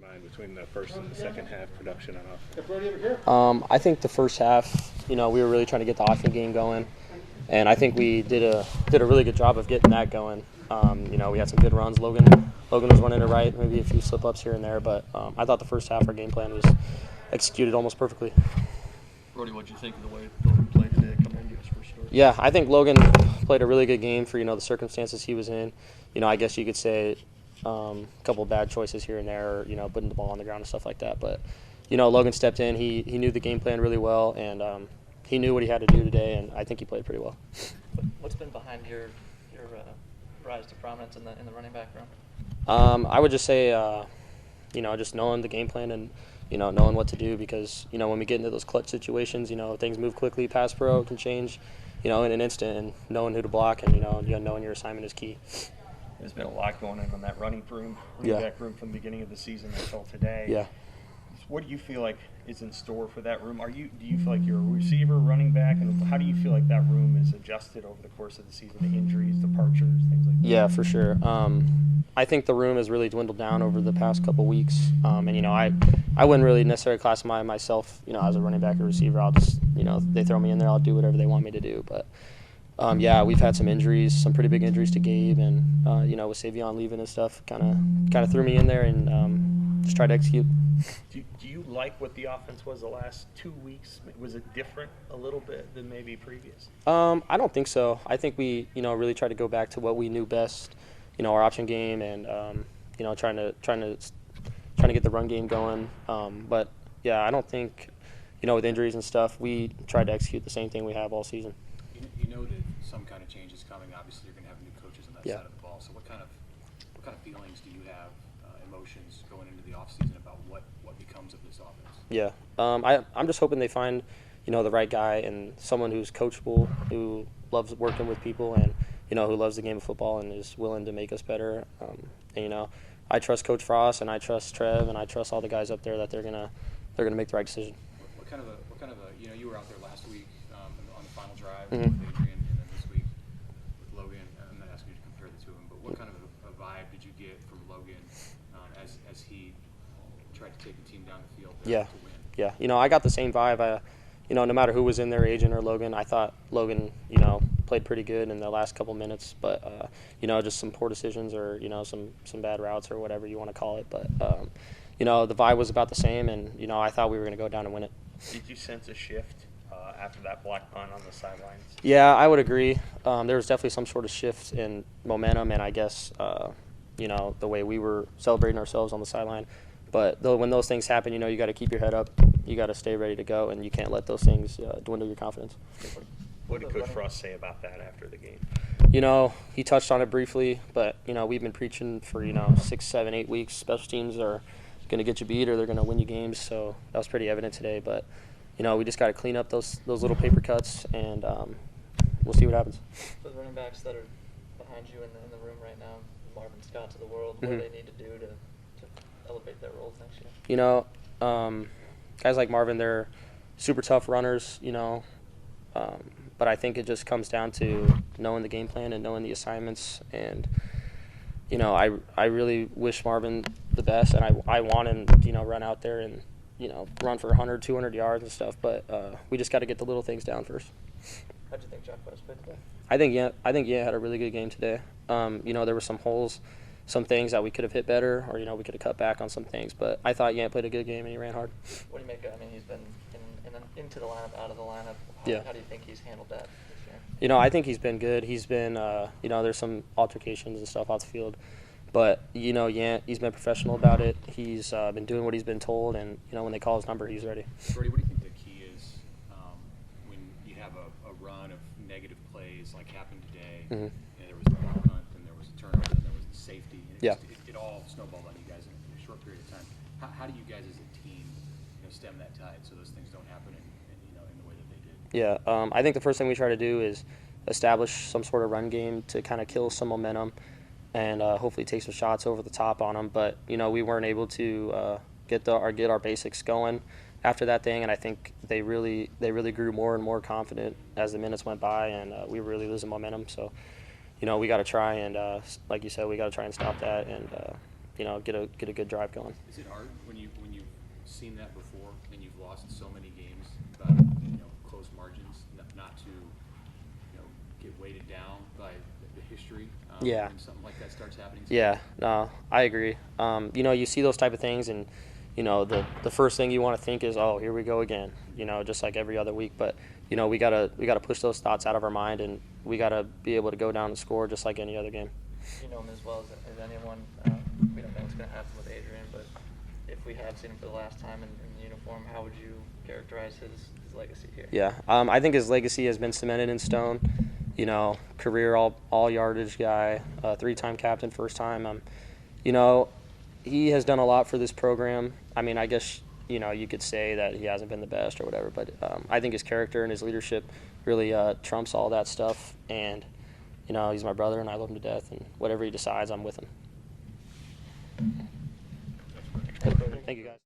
mind between the first and the second half production on offense? I think the first half, we were really trying to get the offense game going, and I think we did a really good job of getting that going. We had some good runs. Logan was running it right, maybe a few slip-ups here and there, but I thought the first half our game plan was executed almost perfectly. Brody, what did you think of the way Logan played today coming into his first start? Yeah, I think Logan played a really good game for, the circumstances he was in. I guess you could say a couple of bad choices here and there, or, putting the ball on the ground and stuff like that. But, Logan stepped in. He knew the game plan really well, and he knew what he had to do today, and I think he played pretty well. What's been behind your rise to prominence in the running back room? I would just say, just knowing the game plan and, knowing what to do because, when we get into those clutch situations, things move quickly. Pass pro can change, in an instant, and knowing who to block and, knowing your assignment is key. There's been a lot going on that running back room from the beginning of the season until today. Yeah. What do you feel like is in store for that room? Do you feel like you're a receiver, running back, and how do you feel like that room is adjusted over the course of the season? The injuries, departures, things like that. Yeah, for sure. I think the room has really dwindled down over the past couple weeks, and I wouldn't really necessarily classify myself, as a running back or receiver. I'll just, they throw me in there, I'll do whatever they want me to do. But we've had some injuries, some pretty big injuries to Gabe, and with Savion leaving and stuff, kind of threw me in there and just tried to execute. Do you like what the offense was the last 2 weeks? Was it different a little bit than maybe previous? I don't think so. I think we, really tried to go back to what we knew best, our option game, and trying to get the run game going. But yeah, I don't think, with injuries and stuff, we tried to execute the same thing we have all season. You know that some kind of change is coming. Obviously, you're going to have new coaches on that side of the ball. So what kind of feelings do you have, emotions going into the offseason about what becomes of this offense? Yeah, I'm just hoping they find, the right guy and someone who's coachable, who loves working with people, and who loves the game of football and is willing to make us better. And I trust Coach Frost, and I trust Trev, and I trust all the guys up there that they're gonna make the right decision. What kind of a you were out there last week on the final drive Mm-hmm. with Adrian, and then this week with Logan. I'm not asking you to compare the two of them, but what kind of a vibe did you get from Logan as he tried to take the team down the field to win? Yeah, I got the same vibe. No matter who was in there, Adrian or Logan, I thought Logan, played pretty good in the last couple minutes. But, just some poor decisions or, some bad routes or whatever you want to call it. But, the vibe was about the same, and, I thought we were going to go down and win it. Did you sense a shift after that block punt on the sidelines? Yeah, I would agree. There was definitely some sort of shift in momentum, and I guess, the way we were celebrating ourselves on the sideline. But when those things happen, you got to keep your head up. You got to stay ready to go, and you can't let those things dwindle your confidence. What did Coach Frost say about that after the game? He touched on it briefly, but, we've been preaching for, 6, 7, 8 weeks. Special teams are going to get you beat or they're going to win you games, so that was pretty evident today. But, we just got to clean up those little paper cuts, and we'll see what happens. Those running backs that are behind you in the room right now, Marvin Scott to the world, what do they need to do to elevate their roles next year? Guys like Marvin, they're super tough runners, but I think it just comes down to knowing the game plan and knowing the assignments. And, I really wish Marvin the best, and I want him to, run out there and, run for 100, 200 yards and stuff. But we just got to get the little things down first. How do you think Jack West played today? I think had a really good game today. There were some holes, some things that we could have hit better, or we could have cut back on some things. But I thought Yant played a good game and he ran hard. What do you make? He's been into the lineup, out of the lineup. How do you think he's handled that this year? I think he's been good. He's been, there's some altercations and stuff off the field, but Yant, he's been professional about it. He's been doing what he's been told, and when they call his number, he's ready. Brody, what do you think the key is when you have a run of negative plays like happened today? Mm-hmm. There was the block punt, and there was a turnover, and there was the safety. And it all snowballed on you guys in a short period of time. How do you guys as a team stem that tide so those things don't happen in the way that they did? Yeah, I think the first thing we try to do is establish some sort of run game to kind of kill some momentum and hopefully take some shots over the top on them. But, we weren't able to get our basics going after that thing, and I think they really grew more and more confident as the minutes went by, and we were really losing momentum. So, we got to try and, like you said, we got to try and stop that and, get a good drive going. Is it hard when you've seen that before and you've lost so many games by close margins, not to get weighted down by the history? Yeah. When something like that starts happening. Yeah, no, I agree. You see those type of things, and the first thing you want to think is, oh, here we go again. Just like every other week. But we gotta push those thoughts out of our mind, and we gotta be able to go down and score just like any other game. You know him as well as anyone. We don't know what's going to happen with Adrian, but if we have seen him for the last time in uniform, how would you characterize his legacy here? Yeah, I think his legacy has been cemented in stone. Career all yardage guy, 3-time captain, first time. He has done a lot for this program. I mean, I guess you could say that he hasn't been the best or whatever, but I think his character and his leadership really trumps all that stuff. And he's my brother, and I love him to death. And whatever he decides, I'm with him. Thank you, guys.